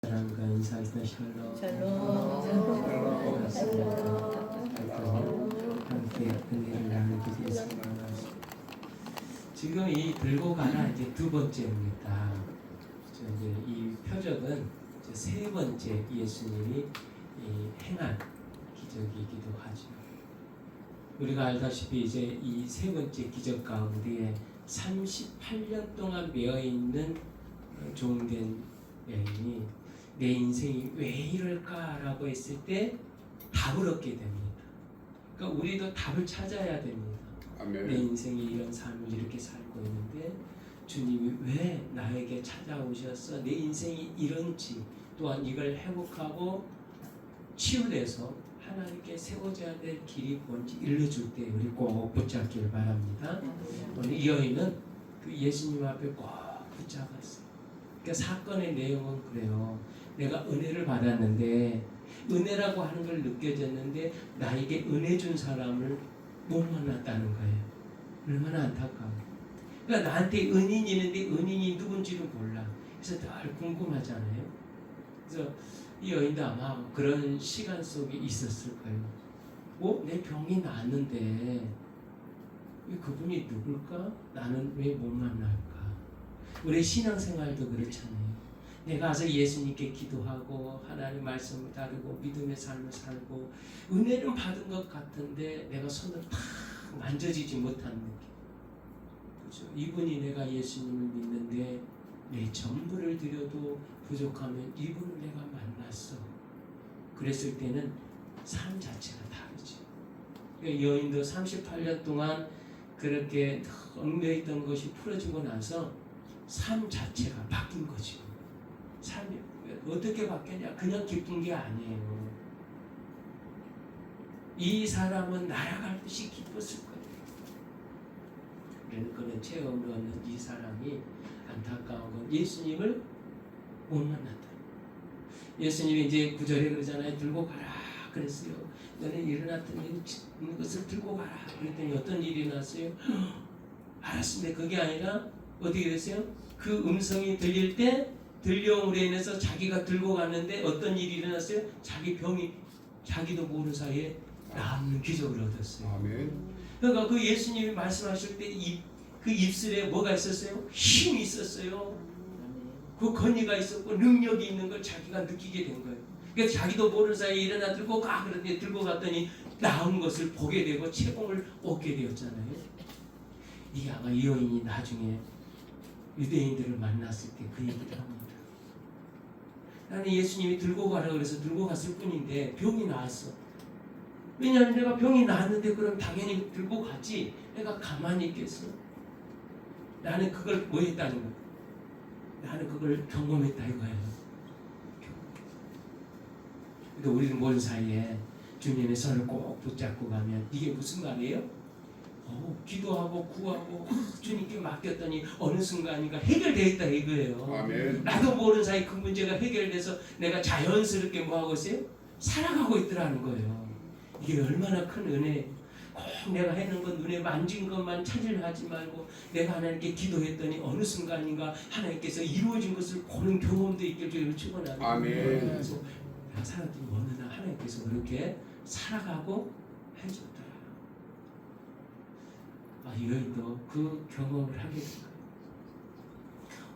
사랑과 인사할 때 샬롬. 함께 은혜를 나누게 되어서 반갑습니다. 지금 이 들고 가라 이제 두 번째입니다. 이제 이 표적은 이제 세 번째 예수님이 행한 기적이기도 하죠. 우리가 알다시피 이제 이 세 번째 기적 가운데 38년 동안 매여 있는 종된 여인이 내 인생이 왜 이럴까라고 했을 때 답을 얻게 됩니다. 그러니까 우리도 답을 찾아야 됩니다. 아멘. 내 인생이 이런 삶을 이렇게 살고 있는데 주님이 왜 나에게 찾아오셔서 내 인생이 이런지, 또한 이걸 회복하고 치유돼서 하나님께 세워져야 될 길이 뭔지 일러줄 때 우리 꼭 붙잡기를 바랍니다. 오늘 이 여인은 그 예수님 앞에 꼭 붙잡았어요. 그러니까 사건의 내용은 그래요. 내가 은혜를 받았는데, 은혜라고 하는 걸 느껴졌는데 나에게 은혜 준 사람을 못 만났다는 거예요. 얼마나 안타까워. 그러니까 나한테 은인이 있는데 은인이 누군지를 몰라. 그래서 늘 궁금하잖아요. 그래서 이 여인도 아마 그런 시간 속에 있었을 거예요. 내 병이 나았는데 그분이 누굴까? 나는 왜 못 만날까? 우리 신앙생활도 그렇잖아요. 내가 와서 예수님께 기도하고 하나님 말씀을 따르고 믿음의 삶을 살고 은혜는 받은 것 같은데 내가 손을 탁 만져지지 못하는 느낌. 그렇죠? 이분이 내가 예수님을 믿는데 내 전부를 드려도 부족하면 이분을 내가 만났어. 그랬을 때는 삶 자체가 다르지. 그러니까 여인도 38년 동안 그렇게 얽매였던 것이 풀어지고 나서 삶 자체가 바뀐 거죠. 삶이 어떻게 바뀌냐? 그냥 기쁜 게 아니에요. 이 사람은 날아갈 듯이 기뻤을 거예요. 그런 체험을 얻는 이 사람이 안타까운 건 예수님을 못 만났다. 예수님이 이제 9절에 그러잖아요. 들고 가라 그랬어요. 너는 일어났던 것을 들고 가라. 그랬더니 어떤 일이 났어요? 알았습니다. 그게 아니라 어떻게 됐어요? 그 음성이 들릴 때 들려옴으로 인해서 자기가 들고 갔는데 어떤 일이 일어났어요? 자기 병이 자기도 모르는 사이에 나은 기적을 얻었어요. 아멘. 그러니까 그 예수님이 말씀하실 때 그 입술에 뭐가 있었어요? 힘이 있었어요. 그 권위가 있었고 능력이 있는 걸 자기가 느끼게 된 거예요. 그래서 자기도 모르는 사이에 일어나 들고 가 그런데 들고 갔더니 나은 것을 보게 되고 채봉을 얻게 되었잖아요. 이게 아마 이 여인이 나중에 유대인들을 만났을 때 그 얘기를 합니다. 나는 예수님이 들고 가라 그래서 들고 갔을 뿐인데 병이 나았어. 왜냐하면 내가 병이 나았는데 그럼 당연히 들고 가지. 내가 가만히 있겠어. 나는 그걸 뭐 했다는 거야? 나는 그걸 경험했다 이거예요. 그러니까 우리는 먼 사이에 주님의 손을 꼭 붙잡고 가면 이게 무슨 말이에요? 기도하고 구하고 주님께 맡겼더니 어느 순간인가 해결되어 있다 이거예요. 아멘. 나도 모르는 사이 그 문제가 해결돼서 내가 자연스럽게 뭐 하고 있어요? 살아가고 있더라는 거예요. 이게 얼마나 큰 은혜예요. 꼭 내가 해놓은 건 눈에 만진 것만 찾으려 하지 말고 내가 하나님께 기도했더니 어느 순간인가 하나님께서 이루어진 것을 보는 경험도 있길 주님을 축원합니다. 아멘. 그래서 내가 살았더니 어느 날 하나님께서 그렇게 살아가고 해줬더라. 이 여인도 그 경험을 하게 된 거예요.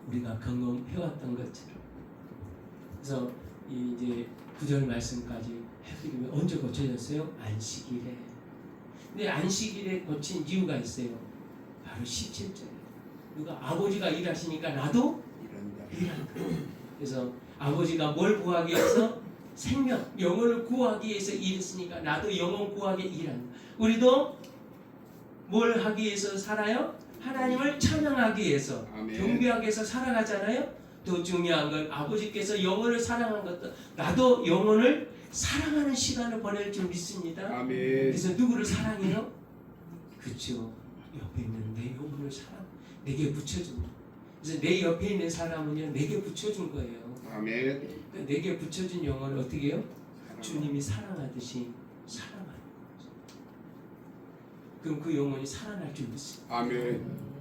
우리가 경험해왔던 것처럼. 그래서 이제 9절 말씀까지 해드리면 언제 고쳐졌어요? 안식일에. 근데 안식일에 고친 이유가 있어요. 바로 17절에. 누가 아버지가 일하시니까 나도 일한다. 그래서 아버지가 뭘 구하기 위해서? 생명, 영혼을 구하기 위해서 일했으니까 나도 영혼 구하기 일한다. 우리도 뭘 하기 위해서 살아요? 하나님을 찬양하기 위해서, 아멘. 경배하기 위해서 살아가잖아요. 더 중요한 건 아버지께서 영혼을 사랑한 것도 나도 영혼을 사랑하는 시간을 보낼 줄 믿습니다. 아멘. 그래서 누구를 사랑해요? 그렇죠. 옆에 있는 내 영혼을 내게 붙여준 거예요. 그래서 내 옆에 있는 사람은요 내게 붙여준 거예요. 아멘. 내게 붙여준 영혼을 어떻게 해요? 주님이 사랑하듯이 사랑하는 거죠. 그럼 그 영혼이 살아날 줄 믿습니다. 아멘.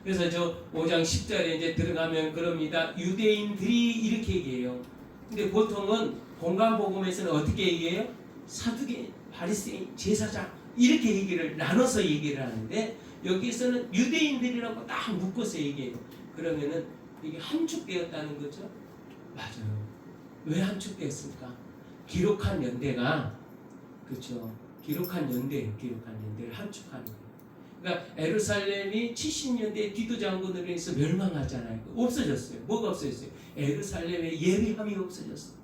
그래서 저 5장 10절에 이제 들어가면 그럽니다. 유대인들이 이렇게 얘기해요. 근데 보통은 공간복음에서는 어떻게 얘기해요? 사두개, 바리새인, 제사장 이렇게 얘기를 나눠서 얘기를 하는데 여기서는 유대인들이라고 딱 묶어서 얘기해요. 그러면은 이게 함축되었다는 거죠. 맞아요. 왜 함축됐을까? 기록한 연대가 그렇죠. 기록한 연대를 함축하는 거예요. 그러니까 에루살렘이 70년대 디도 장군으로 해서 멸망하잖아요. 없어졌어요. 뭐가 없어졌어요? 에루살렘의 예리함이 없어졌어요.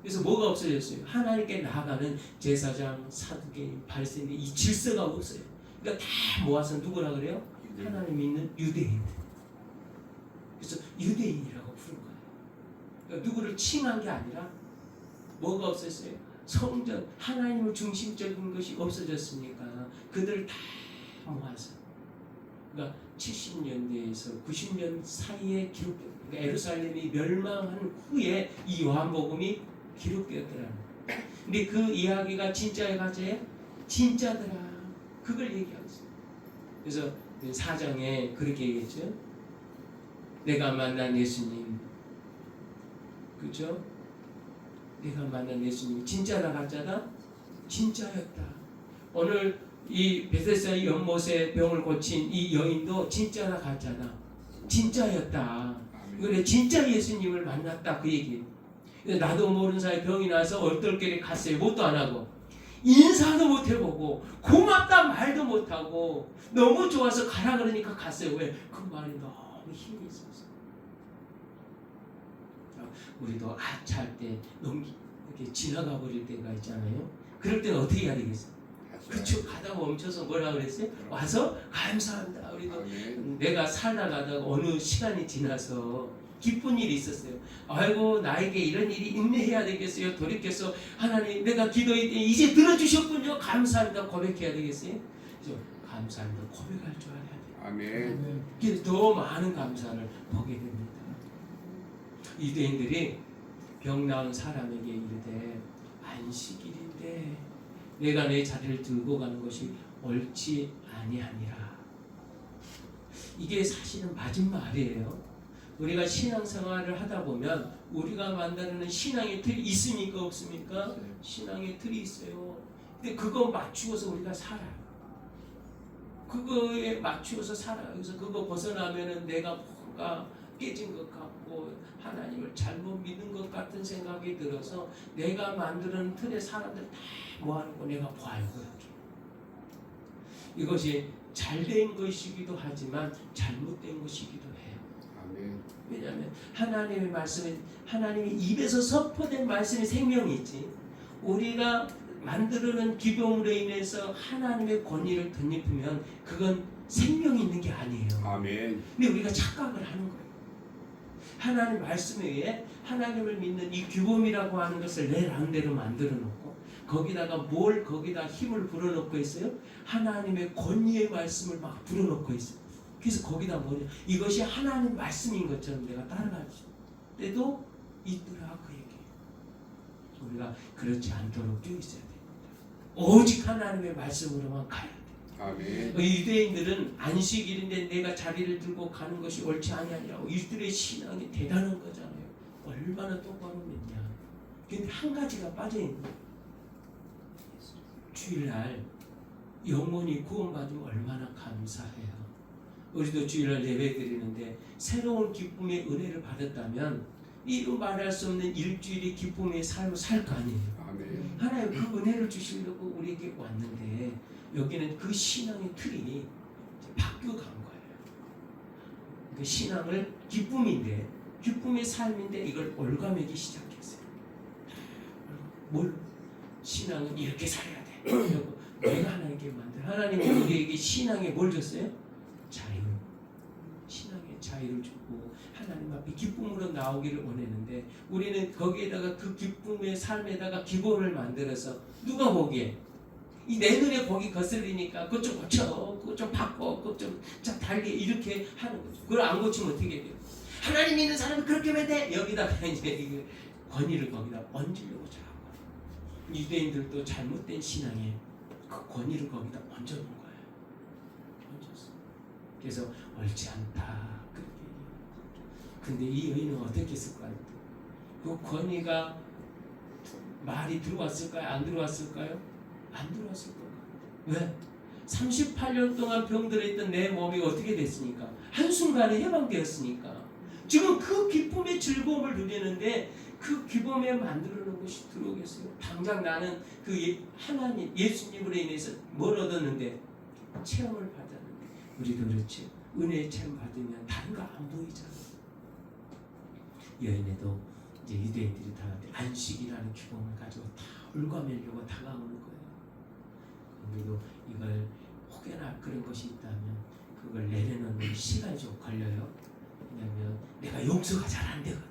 그래서 뭐가 없어졌어요? 하나님께 나아가는 제사장, 사두개인, 바리새인 이 질서가 없어요. 그러니까 다 모아서 누구라 그래요? 하나님 믿는 유대인들. 그래서 유대인이라고 부른 거예요. 그러니까 누구를 칭한 게 아니라 뭐가 없었어요? 성전, 하나님을 중심적인 것이 없어졌으니까 그들 다 모아서 그러니까 70년대에서 90년 사이에 기록된 그러니까 에루살렘이 멸망한 후에 이 요한복음이 기록되었더라는 거예요. 근데 그 이야기가 진짜의 가짜예요? 진짜더라. 그걸 얘기하고 있어요. 그래서 4장에 그렇게 얘기했죠. 내가 만난 예수님, 그죠? 내가 만난 예수님 진짜다 가짜다? 진짜였다. 오늘 이 베데스다 연못의 병을 고친 이 여인도 진짜다 가짜다? 진짜였다. 그래 진짜 예수님을 만났다 그 얘기예요. 나도 모르는 사이에 병이 나서 얼떨결에 갔어요. 뭣도 안 하고 인사도 못 해보고 고맙다 말도 못하고 너무 좋아서 가라 그러니까 갔어요. 왜? 그 말이 너무 힘이 있어서. 우리도 아차할 때 이렇게 지나가 버릴 때가 있잖아요. 그럴 때는 어떻게 해야 되겠어요? 그쵸? 가다가 멈춰서 뭐라 그랬어요? 와서 감사합니다. 우리도 내가 살다 가다가 어느 시간이 지나서 기쁜 일이 있었어요. 아이고 나에게 이런 일이 인내해야 되겠어요. 돌이켜서 하나님 내가 기도했더니 이제 들어주셨군요. 감사합니다. 고백해야 되겠어요. 그래서 감사합니다. 고백할 줄 알아야 돼요. 아멘. 그래서 더 많은 감사를 보게 됩니다. 유대인들이 병 나은 사람에게 이르되 안식일인데 내가 내 자리를 들고 가는 것이 옳지 아니하니라. 이게 사실은 맞은 말이에요. 우리가 신앙생활을 하다 보면 우리가 만드는 신앙의 틀이 있습니까 없습니까? 신앙의 틀이 있어요. 근데 그거 맞추어서 우리가 살아요. 그거에 맞추어서 살아요. 그래서 그거 벗어나면은 내가 뭔가 깨진 것 같고 하나님을 잘못 믿는 것 같은 생각이 들어서 내가 만드는 틀의 사람들 다 뭐하는 거 내가 봐요. 이것이 잘된 것이기도 하지만 잘못된 것이기도 해요. 아멘. 왜냐하면 하나님의 말씀은 하나님의 입에서 선포된 말씀이 생명이지 우리가 만들어낸 기도물에 인해서 하나님의 권위를 덧입으면 그건 생명이 있는 게 아니에요. 아멘. 근데 우리가 착각을 하는 거예요. 하나님 말씀에 의해 하나님을 믿는 이 규범이라고 하는 것을 내 나름대로 만들어 놓고 거기다 힘을 불어넣고 있어요. 하나님의 권위의 말씀을 막 불어넣고 있어요. 그래서 거기다 뭐냐 이것이 하나님 말씀인 것처럼 내가 따라갈 때도 있더라 그 얘기예요. 우리가 그렇지 않도록 쭉 있어야 됩니다. 오직 하나님의 말씀으로만 가야 돼요. 아멘. 유대인들은 안식일인데 내가 자리를 들고 가는 것이 옳지 아니하니라고 이들의 신앙이 대단한 거잖아요. 얼마나 똑바로 믿냐. 근데 한 가지가 빠져있는 거예요. 주일날 영혼이 구원받으면 얼마나 감사해요. 우리도 주일날 예배 드리는데 새로운 기쁨의 은혜를 받았다면 이루 말할 수 없는 일주일의 기쁨의 삶을 살 거 아니에요. 아멘. 하나님 그 은혜를 주시려고 우리에게 왔는데 여기는 그 신앙의 틀이 바뀌어간 거예요. 그 신앙을 기쁨인데 기쁨의 삶인데 이걸 올가매기 시작했어요. 뭘? 신앙은 이렇게 살아야 돼. 내가 하나님께 만든 하나님은 우리에게 신앙에 뭘 줬어요? 자유. 신앙의 자유를 주고 하나님 앞에 기쁨으로 나오기를 원했는데 우리는 거기에다가 그 기쁨의 삶에다가 기본을 만들어서 누가 보기에 이 내 눈에 거기 거슬리니까 그것 좀 고쳐, 그것 좀 바꿔, 그것 좀 달리 이렇게 하는 거죠. 그걸 안 고치면 어떻게 돼요? 하나님 믿는 사람이 그렇게 하면 돼. 여기다가 이제 권위를 거기다 얹으려고 자꾸. 유대인들도 잘못된 신앙에 그 권위를 거기다 얹어놓은 거예요. 얹었어. 그래서 옳지 않다 그렇게 얘기해요. 근데 이 여인은 어떻게 했을까요? 그 권위가 말이 들어왔을까요? 안 들어왔을까요? 안 들어왔을 거예요. 왜? 38년 동안 병들어 있던 내 몸이 어떻게 됐으니까? 한순간에 해방되었으니까. 지금 그 기쁨의 즐거움을 누리는데 그 기쁨에 만들어 놓은 것이 들어오겠어요? 당장 나는 그 하나님 예수님으로 인해서 뭘 얻었는데? 체험을 받았는데. 우리도 그렇죠. 은혜의 체험 받으면 다른 거 안 보이잖아. 여인에도 이제 유대인들이 다 안식이라는 기쁨을 가지고 다 올가매려고 다가오는 거예요. 그리고 이걸 혹여나 그런 것이 있다면 그걸 내려놓는 시간이 좀 걸려요. 왜냐하면 내가 용서가 잘 안 되거든.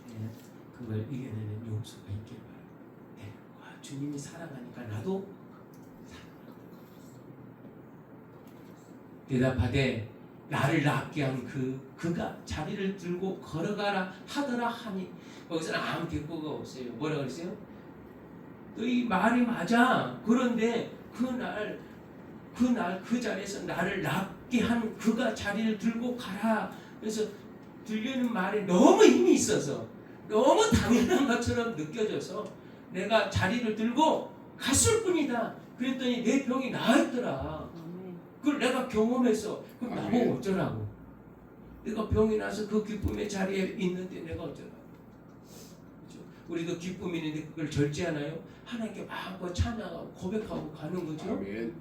네, 그걸 이겨내는 용서가 있길 바라요. 주님이 사랑하니까 나도 사랑한다. 대답하되 나를 낫게 한 그가 자리를 들고 걸어가라 하더라 하니 거기서는 아무 대꾸가 없어요. 뭐라 그랬어요? 너희 말이 맞아. 그런데 그날 그 자리에서 나를 낫게 한 그가 자리를 들고 가라. 그래서 들리는 말에 너무 힘이 있어서 너무 당연한 것처럼 느껴져서 내가 자리를 들고 갔을 뿐이다. 그랬더니 내 병이 나았더라. 그걸 내가 경험해서 그럼 나보고 어쩌라고. 내가 병이 나서 그 기쁨의 자리에 있는데 내가 어쩌라고. 그렇죠? 우리도 기쁨이 있는데 그걸 절제하나요? 하나님께 마음껏 찬양하고 고백하고 가는 거죠. 아멘.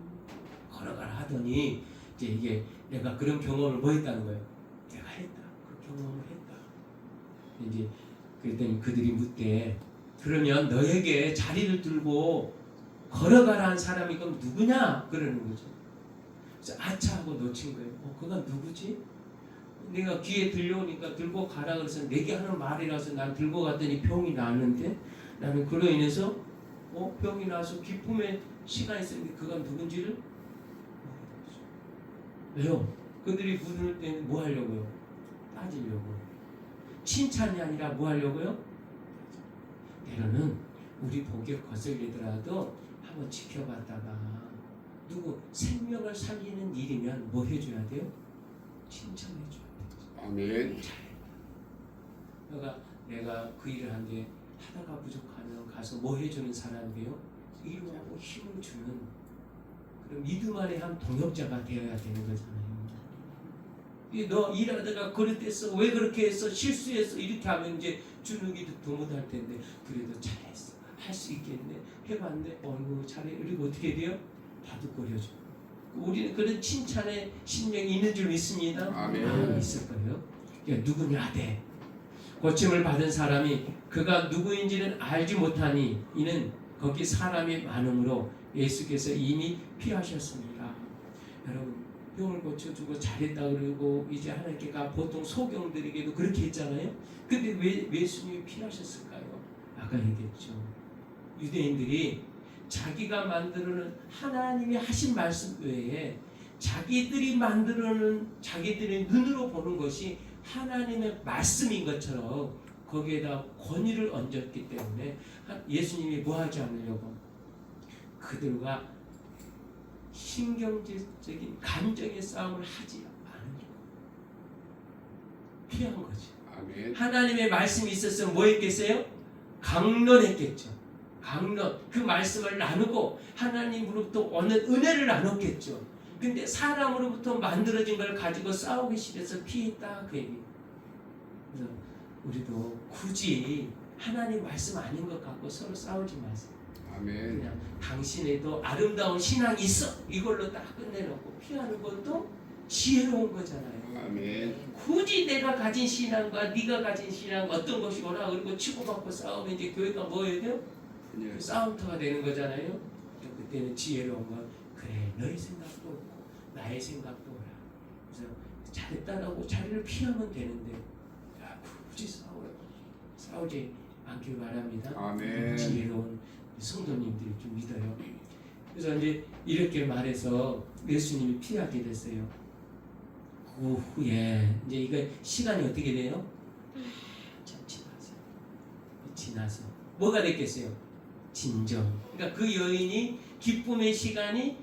걸어가라 하더니 이제 이게 내가 그런 경험을 뭐 했다는 거예요? 내가 했다. 그 경험을 했다. 이제 그랬더니 그들이 묻되 그러면 너에게 자리를 들고 걸어가라 한 사람이 그럼 누구냐? 그러는 거죠. 그래서 아차 하고 놓친 거예요. 그가 누구지? 내가 귀에 들려오니까 들고 가라 그래서 내게 하는 말이라서 난 들고 갔더니 병이 나는데 나는 그로 인해서 병이 나서 기쁨의 시간이 있었는데 그가 누군지를 왜요? 그들이 묻을 때는 뭐 하려고요? 따지려고. 칭찬이 아니라 뭐 하려고요? 때로는 우리 복에 거슬리더라도 한번 지켜봤다가 누구 생명을 살리는 일이면 뭐 해줘야 돼요? 칭찬해줘야 돼요. 아멘. 그러니까 내가 그 일을 하는데 하다가 부족하면 가서 뭐 해주는 사람이에요? 위로하고 힘을 주는 그럼 믿음 안에 한 동역자가 되어야 되는 거잖아요. 너 일하다가 그랬댔어. 왜 그렇게 했어? 실수했어. 이렇게 하면 이제 주눅이 더 못할 텐데 그래도 잘했어. 할 수 있겠네. 해봤네. 어이구 잘해. 그리고 어떻게 돼요? 다독거려줘. 우리는 그런 칭찬의 심령이 있는 줄 믿습니다. 아멘. 있을 거예요. 누구냐 돼. 고침을 받은 사람이 그가 누구인지는 알지 못하니 이는 거기 사람이 많음으로 예수께서 이미 피하셨습니다. 여러분 병을 고쳐주고 잘했다 그러고 이제 하나님께가 보통 소경들에게도 그렇게 했잖아요. 근데 왜 예수님이 피하셨을까요? 아까 얘기했죠. 유대인들이 자기가 만들어낸 하나님이 하신 말씀 외에 자기들이 만들어낸 자기들의 눈으로 보는 것이 하나님의 말씀인 것처럼 거기에다 권위를 얹었기 때문에 예수님이 뭐 하지 않으려고 그들과 신경질적인 감정의 싸움을 하지 않으려고 피한 거지. 아멘. 하나님의 말씀이 있었으면 뭐 했겠어요? 강론했겠죠. 강론, 그 말씀을 나누고 하나님으로부터 오는 은혜를 나눴겠죠. 근데 사람으로부터 만들어진 걸 가지고 싸우기 싫어서 피했다 그 얘기. 그래서 우리도 굳이 하나님 말씀 아닌 것 같고 서로 싸우지 마세요. 아멘. 그냥 당신에도 아름다운 신앙이 있어 이걸로 딱 끝내놓고 피하는 것도 지혜로운 거잖아요. 아멘. 굳이 내가 가진 신앙과 네가 가진 신앙 어떤 것이 오나 그리고 치고받고 싸우면 이제 교회가 뭐 해야 돼요? 예. 싸움터가 되는 거잖아요. 그때는 지혜로운 건 그래 너의 생각도 없고 나의 생각도 오라. 그래서 잘했다라고 자리를 피하면 되는데 야, 굳이 싸우지 않길 바랍니다. 아멘. 지혜로운 성도님들이 좀 믿어요. 그래서 이제 이렇게 말해서 예수님이 피하게 됐어요. 그 후에 이제 이거 시간이 어떻게 돼요? 참 지나서 뭐가 됐겠어요? 진정. 그러니까 그 여인이 기쁨의 시간이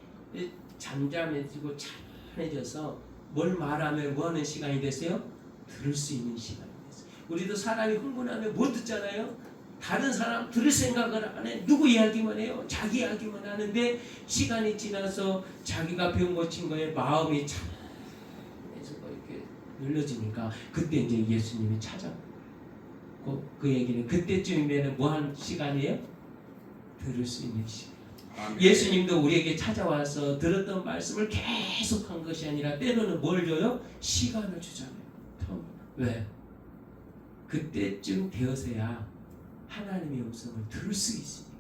잠잠해지고 찬해져서 뭘 말하면 뭐 하는 시간이 됐어요? 들을 수 있는 시간이 됐어요. 우리도 사람이 흥분하면 못 듣잖아요. 다른 사람 들을 생각을 안 해. 누구 이야기만 해요. 자기 이야기만 하는데 시간이 지나서 자기가 병 고친 거에 마음이 참 이렇게 눌러지니까 그때 이제 예수님이 찾아오고 그 얘기는 그때쯤이면 뭐 한 시간이에요? 들을 수 있는 시간. 아멘. 예수님도 우리에게 찾아와서 들었던 말씀을 계속한 것이 아니라 때로는 뭘 줘요? 시간을 주잖아요. 왜? 그때쯤 되어서야 하나님의 음성을 들을 수 있으니까.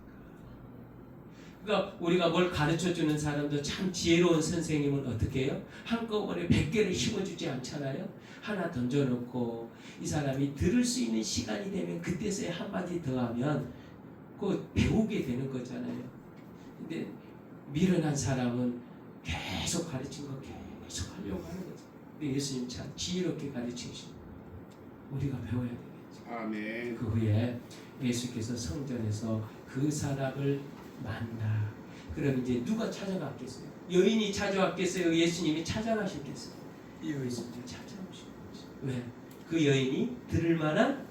그러니까 우리가 뭘 가르쳐주는 사람도 참 지혜로운 선생님은 어떻게 해요? 한꺼번에 100개를 심어주지 않잖아요. 하나 던져놓고 이 사람이 들을 수 있는 시간이 되면 그때서야 한마디 더 하면 그 배우게 되는 거잖아요. 근데 미련한 사람은 계속 가르친 거 계속 하려고 하는 거죠. 근데 예수님 참 지혜롭게 가르치시고 우리가 배워야 되겠죠. 아멘. 그 후에 예수께서 성전에서 그 사람을 만나. 그럼 이제 누가 찾아갔겠어요? 여인이 찾아왔겠어요? 예수님이 찾아가셨겠어요? 예수님이 찾아오신 거죠. 왜? 그 여인이 들을 만한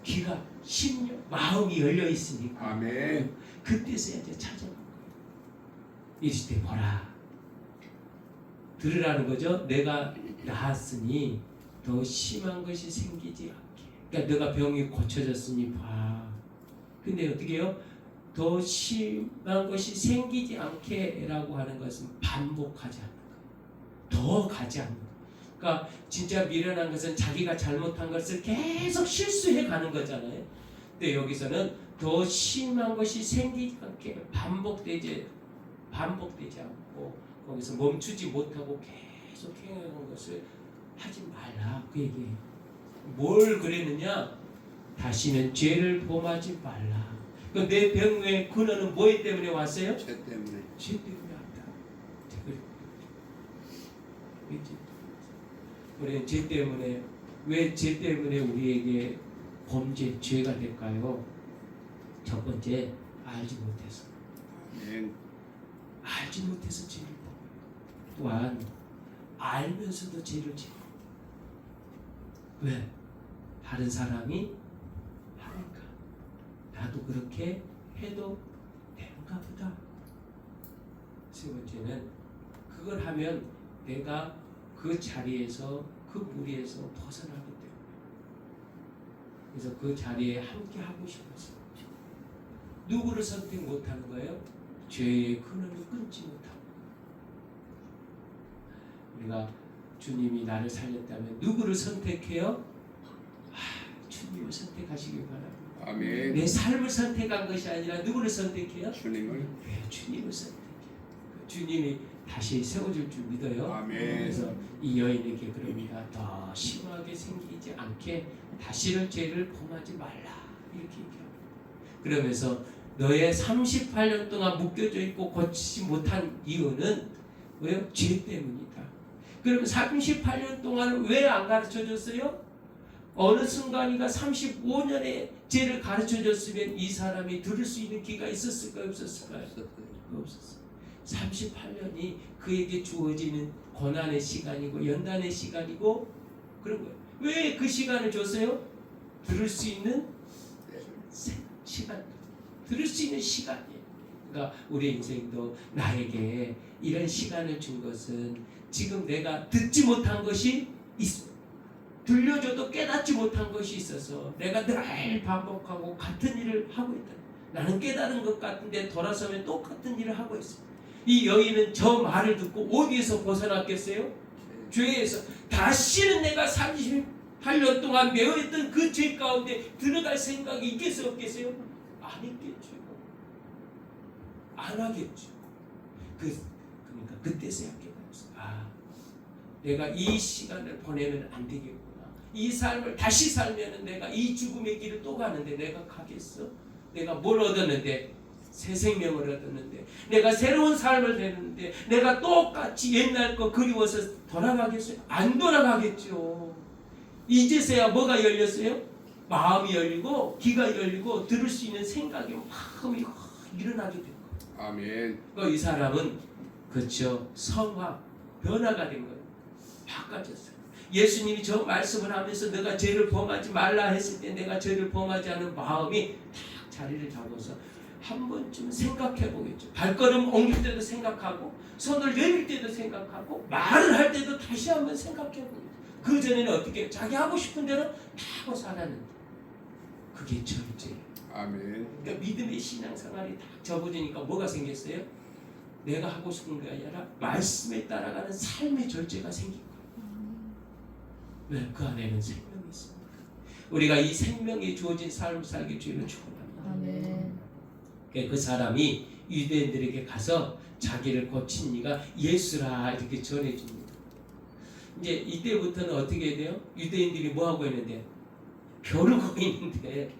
귀가 심령, 마음이 열려 있으니까. 아멘. 그때서야 이제 찾아간 거예요. 이르시되 보라. 들으라는 거죠. 내가 나았으니 더 심한 것이 생기지 않게. 그러니까 너가 병이 고쳐졌으니 봐. 근데 어떻게 해요? 더 심한 것이 생기지 않게라고 하는 것은 반복하지 않는 거예요. 더 가지 않는 거예요. 그러니까 진짜 미련한 것은 자기가 잘못한 것을 계속 실수해 가는 거잖아요. 근데 여기서는 더 심한 것이 생기지 않게 반복되지 않고 거기서 멈추지 못하고 계속 행하는 것을 하지 말라. 그 얘기예요. 뭘 그랬느냐? 다시는 죄를 범하지 말라. 그 내 병의 근원은 뭐 때문에 왔어요? 죄 때문에. 죄 때문에 왔다. 우리는 죄 때문에, 왜 죄 때문에 우리에게 범죄, 죄가 될까요? 첫 번째, 알지 못해서. 아멘. 알지 못해서 죄를 범해요. 또한 알면서도 죄를 지어요. 왜? 다른 사람이 하니까 나도 그렇게 해도 되는가 보다. 세 번째는 그걸 하면 내가 그 자리에서 그 무리에서 벗어나기 때문에, 그래서 그 자리에 함께 하고 싶어서. 누구를 선택 못하는 거예요? 죄의 근원을 끊지 못하고. 우리가 주님이 나를 살렸다면 누구를 선택해요? 주님을 선택하시길 바랍니다. 아멘. 내 삶을 선택한 것이 아니라 누구를 선택해요? 주님을. 네, 주님을 선택해요. 주님이 다시 세워줄 줄 믿어요. 아멘. 그래서 이 여인에게 그럽니다. 더 심하게 생기지 않게 다시는 죄를 범하지 말라. 이렇게 얘기합니다. 그러면서 너의 38년 동안 묶여져 있고 고치지 못한 이유는 왜요? 죄 때문이다. 그럼 38년 동안 왜 안 가르쳐줬어요? 어느 순간이가 35년의 죄를 가르쳐줬으면 이 사람이 들을 수 있는 기가 있었을까요? 없었을까요? 없었어요. 38년이 그에게 주어지는 고난의 시간이고 연단의 시간이고 그런 거예요. 왜 그 시간을 줬어요? 들을 수 있는 시간, 들을 수 있는 시간이에요. 그러니까 우리 인생도 나에게 이런 시간을 준 것은 지금 내가 듣지 못한 것이 있어. 들려줘도 깨닫지 못한 것이 있어서 내가 늘 반복하고 같은 일을 하고 있다. 나는 깨달은 것 같은데 돌아서면 똑같은 일을 하고 있어. 이 여인은 저 말을 듣고 어디에서 벗어났겠어요? 죄에서. 다시는 내가 38년 동안 매어있던 그 죄 가운데 들어갈 생각이 있겠어요? 없겠어요? 안 있겠죠. 안 하겠죠. 그러니까 그때서야 깨달았어. 내가 이 시간을 보내면 안 되겠구나. 이 삶을 다시 살면은 내가 이 죽음의 길을 또 가는데 내가 가겠어? 내가 뭘 얻었는데? 새 생명을 얻었는데, 내가 새로운 삶을 되는데 내가 똑같이 옛날 거 그리워서 돌아가겠어요? 안 돌아가겠죠. 이제서야 뭐가 열렸어요? 마음이 열리고 귀가 열리고 들을 수 있는 생각이 마음이 일어나게 된 거예요. 아멘. 이 사람은 그렇죠. 성화 변화가 된 거예요. 바꿔졌어요. 예수님이 저 말씀을 하면서 내가 죄를 범하지 말라 했을 때 내가 죄를 범하지 않은 마음이 딱 자리를 잡아서 한 번쯤 생각해 보겠죠. 발걸음 옮길 때도 생각하고 손을 내밀 때도 생각하고 말을 할 때도 다시 한번 생각해 보겠죠. 그 전에는 어떻게 자기 하고 싶은 대로 다 하고 살았는데 그게 절제예요. 아멘. 그러니까 믿음의 신앙생활이 딱 접어지니까 뭐가 생겼어요? 내가 하고 싶은 게 아니라 말씀에 따라가는 삶의 절제가 생긴 거예요. 왜? 그 안에는 생명이 있습니다. 우리가 이 생명이 주어진 삶을 살기 주의를 축원합니다. 아멘. 그 사람이 유대인들에게 가서 자기를 고친 이가 예수라 이렇게 전해줍니다. 이제 이때부터는 어떻게 돼요? 유대인들이 뭐 하고 있는데 벼르고 있는데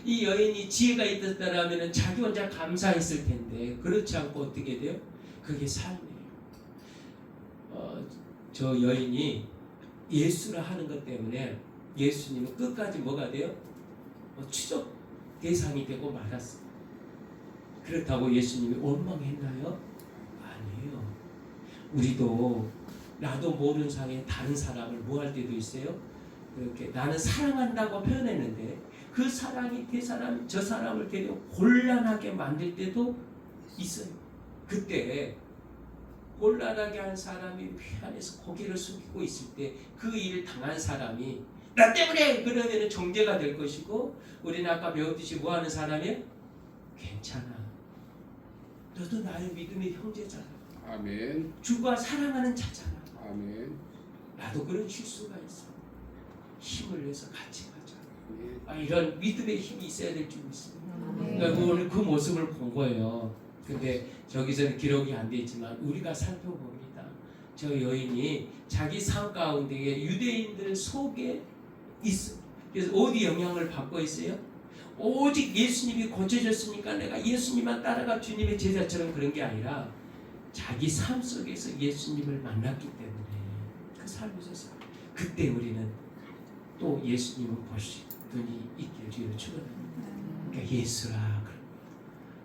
이 여인이 지혜가 있었다라면 자기 혼자 감사했을 텐데 그렇지 않고 어떻게 돼요? 그게 삶이에요. 저 여인이 예수라 하는 것 때문에 예수님은 끝까지 뭐가 돼요? 추적 대상이 되고 말았어요. 그렇다고 예수님이 원망했나요? 아니에요. 우리도 나도 모르는 상에 다른 사람을 뭐 할 때도 있어요. 그렇게 나는 사랑한다고 표현했는데 그 사랑이 저 사람을 되려 곤란하게 만들 때도 있어요. 그때 곤란하게 한 사람이 미안해서 고개를 숙이고 있을 때 그 일을 당한 사람이 나 때문에 그러면 정죄가 될 것이고 우리는 아까 배웠듯이 뭐 하는 사람이에요? 괜찮아. 너도 나의 믿음의 형제잖아. 아멘. 주가 사랑하는 자잖아. 아멘. 나도 그런 실수가 있어. 힘을 내서 같이 가자. 아멘. 이런 믿음의 힘이 있어야 될 줄 믿습니다. 아멘. 그러니까 오늘 그 모습을 본 거예요. 근데 저기서는 기록이 안 돼 있지만 우리가 살펴봅니다. 저 여인이 자기 삶 가운데에 유대인들 속에 있어. 그래서 어디 영향을 받고 있어요? 오직 예수님이 고쳐졌으니까 내가 예수님만 따라가 주님의 제자처럼 그런 게 아니라 자기 삶 속에서 예수님을 만났기 때문에 그 삶에서 살아요. 그때 우리는 또 예수님을 볼 수 눈이 있기를 주의로 축원합니다. 그러니까 예수라.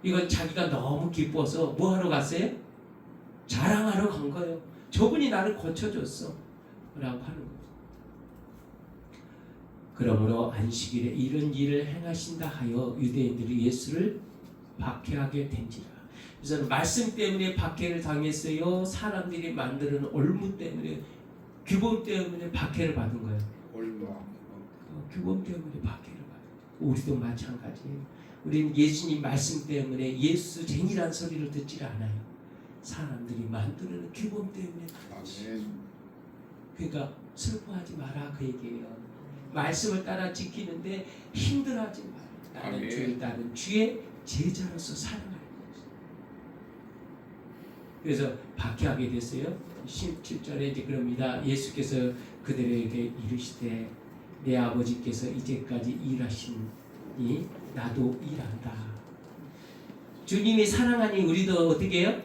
이건 자기가 너무 기뻐서 뭐 하러 갔어요? 자랑하러 간 거예요. 저분이 나를 고쳐줬어 라고 하는 거죠. 그러므로 안식일에 이런 일을 행하신다 하여 유대인들이 예수를 박해하게 된지라. 그래서 말씀 때문에 박해를 당했어요? 사람들이 만드는 올무 때문에 규범 때문에 박해를 받은 거예요? 규범 때문에 박해를 받은 거예요. 우리도 마찬가지예요. 우리는 예수님 말씀 때문에 예수쟁이란 소리를 듣지 않아요. 사람들이 만드는 규범 때문에 그렇지. 아멘. 그러니까 슬퍼하지 마라 그 얘기예요. 말씀을 따라 지키는데 힘들어하지 마라. 나는 아멘. 주의 따른 주의 제자로서 살아가는 거죠. 그래서 박해하게 됐어요. 17절에 이제 그럽니다. 예수께서 그들에게 이르시되 내 아버지께서 이제까지 일하시니 나도 일한다. 주님이 사랑하니 우리도 어떻게 해요?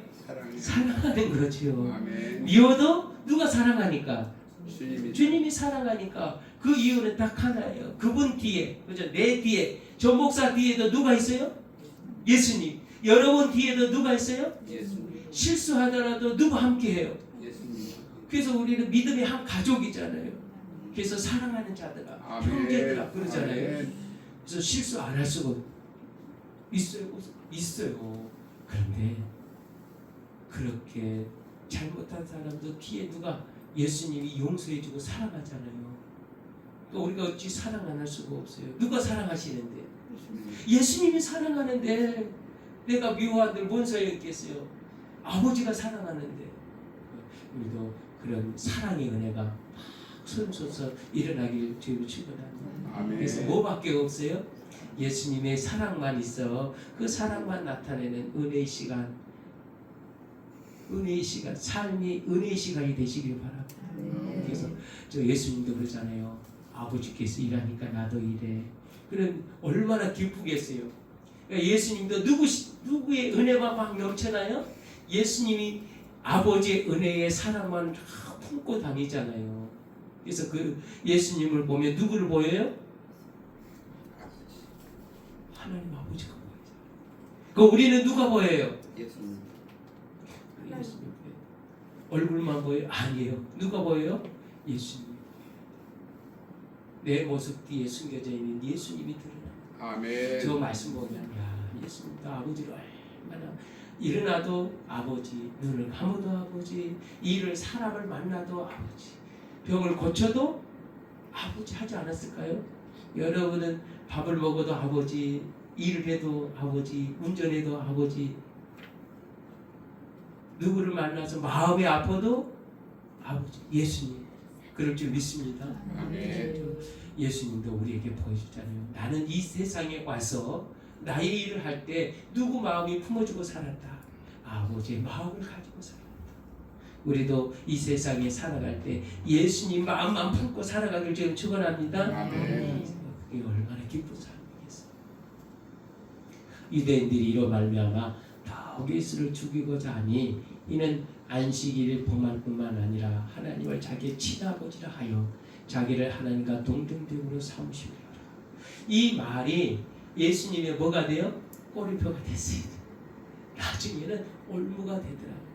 사랑하는 거죠. 아멘. 미워도 누가 사랑하니까? 주님이 주님이 사랑하니까. 그 이유는 딱 하나예요. 그분 뒤에, 그죠? 내 뒤에, 저 목사 뒤에도 누가 있어요? 예수님. 여러분 뒤에도 누가 있어요? 예수님. 실수하더라도 누가 함께해요? 예수님. 그래서 우리는 믿음의 한 가족이잖아요. 그래서 사랑하는 자들아, 아멘. 형제들아 그러잖아요. 아멘. 그래서 실수 안 할 수가 있어요. 있어요. 그런데 그렇게 잘못한 사람도 뒤에 누가 예수님이 용서해주고 사랑하잖아요. 그러니까 우리가 어찌 사랑 안 할 수가 없어요. 누가 사랑하시는데? 예수님이 사랑하는데 내가 미워한들 뭔 소용이 있겠어요? 아버지가 사랑하는데. 우리도 그런 사랑의 은혜가 막 솟아서 일어나길 주의로 축원합니다. 아멘. 그래서 뭐밖에 없어요? 예수님의 사랑만 있어. 그 사랑만 나타내는 은혜의 시간, 은혜의 시간, 삶이 은혜의 시간이 되시길 바랍니다. 그래서 저 예수님도 그러잖아요. 아버지께서 일하니까 나도 일해. 그럼 얼마나 기쁘겠어요. 그러니까 예수님도 누구의 은혜가 막 넘쳐나요? 예수님이 아버지의 은혜의 사랑만 품고 다니잖아요. 그래서 그 예수님을 보면 누구를 보여요? 하나님 아버지가 보여요. 그 우리는 누가 보여요? 예수님. 예수님 얼굴만 보여요? 아니에요. 누가 보여요? 예수님. 내 모습 뒤에 숨겨져 있는 예수님이 드러나. 아멘. 저 말씀 보면 야 예수님도 아버지를 얼마나 일어나도 아버지, 눈을 감아도 아버지, 일을 사람을 만나도 아버지, 병을 고쳐도 아버지 하지 않았을까요? 여러분은 밥을 먹어도 아버지, 일을 해도 아버지, 운전해도 아버지, 누구를 만나서 마음이 아파도 아버지, 예수님 그럴 줄 믿습니다. 아멘. 예수님도 우리에게 보여주잖아요. 나는 이 세상에 와서 나의 일을 할 때 누구 마음이 품어주고 살았다. 아버지의 마음을 가지고 살았다. 우리도 이 세상에 살아갈 때 예수님 마음만 품고 살아가길 지금 축원합니다. 아멘. 그게 얼마나 기쁜 삶이겠어요. 유대인들이 이로 말미암아 더욱 예수를 죽이고자 하니 이는 안식일을 범할 뿐만 아니라 하나님을 자기의 친아버지라 하여 자기를 하나님과 동등됨으로 삼으시리라. 이 말이 예수님의 뭐가 돼요? 꼬리표가 됐어요. 나중에는 올무가 되더라고요.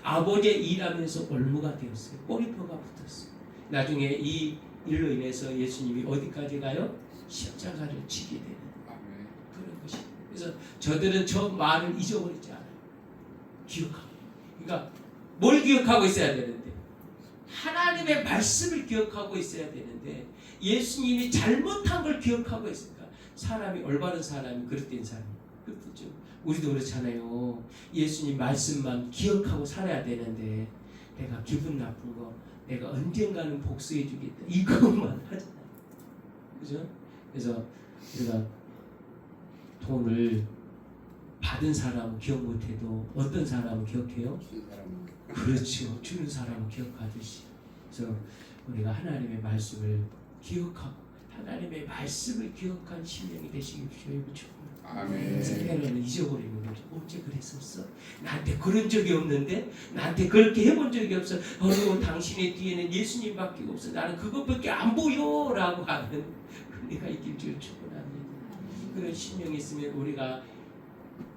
아버지의 일하면서 올무가 되었어요. 꼬리표가 붙었어요. 나중에 이 일로 인해서 예수님이 어디까지 가요? 십자가를 지게 되는 아멘. 그런 것이. 그래서 저들은 저 말을 잊어버리지 않아요. 기억하고. 그러니까 뭘 기억하고 있어야 되는데? 하나님의 말씀을 기억하고 있어야 되는데 예수님이 잘못한 걸 기억하고 있으니까 사람이 올바른 사람이 그릇된 사람이 그렇죠. 우리도 그렇잖아요. 예수님 말씀만 기억하고 살아야 되는데 내가 기분 나쁜 거 내가 언젠가는 복수해 주겠다 이것만 하잖아요. 그죠? 그래서 우리가 돈을 받은 사람은 기억 못해도 어떤 사람은 기억해요? 준 사람. 그렇죠. 주는 사람은 기억하듯이. 그래서 우리가 하나님의 말씀을 기억하고 하나님의 말씀을 기억한 심령이 되시길 주여 축원합니다. 아멘. 때로는 잊어버리는 거죠. 언제 그랬었어? 나한테 그런 적이 없는데? 나한테 그렇게 해본 적이 없어. 당신의 뒤에는 예수님밖에 없어. 나는 그것밖에 안 보여 라고 하는 은혜가 있길 주여 축원합니다. 그런 심령이 있으면 우리가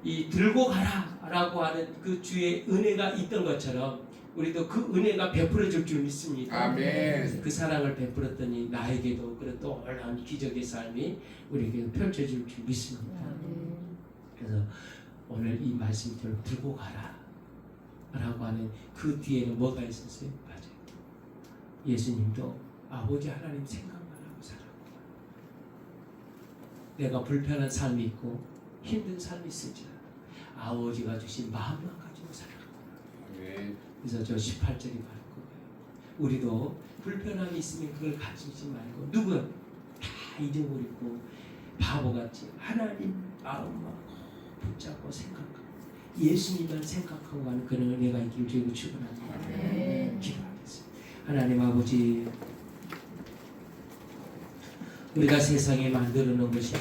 이 들고 가라 라고 하는 그 주의 은혜가 있던 것처럼 우리도 그 은혜가 베풀어질 줄 믿습니다. 아멘. 그 사랑을 베풀었더니 나에게도 그런 또 놀라운 기적의 삶이 우리에게 펼쳐질 줄 믿습니다. 그래서 오늘 이 말씀대로 들고 가라 라고 하는 그 뒤에는 뭐가 있었어요? 맞아요. 예수님도 아버지 하나님 생각만 하고 살았구나. 내가 불편한 삶이 있고 힘든 삶이 있을지라도 아버지가 주신 마음만 가지고 살았구나. 아멘. 그래서 저 18절이 바로 그거예요. 우리도 불편함이 있으면 그걸 가지지 말고 누구 다 잊어버리고 바보같이 하나님 마음만 붙잡고 생각하고 예수님만 생각하고 가는 그런 은혜가 있기를 주님을 축원합니다. 기도하겠습니다. 하나님 아버지, 우리가 세상에 만들어 놓은 것이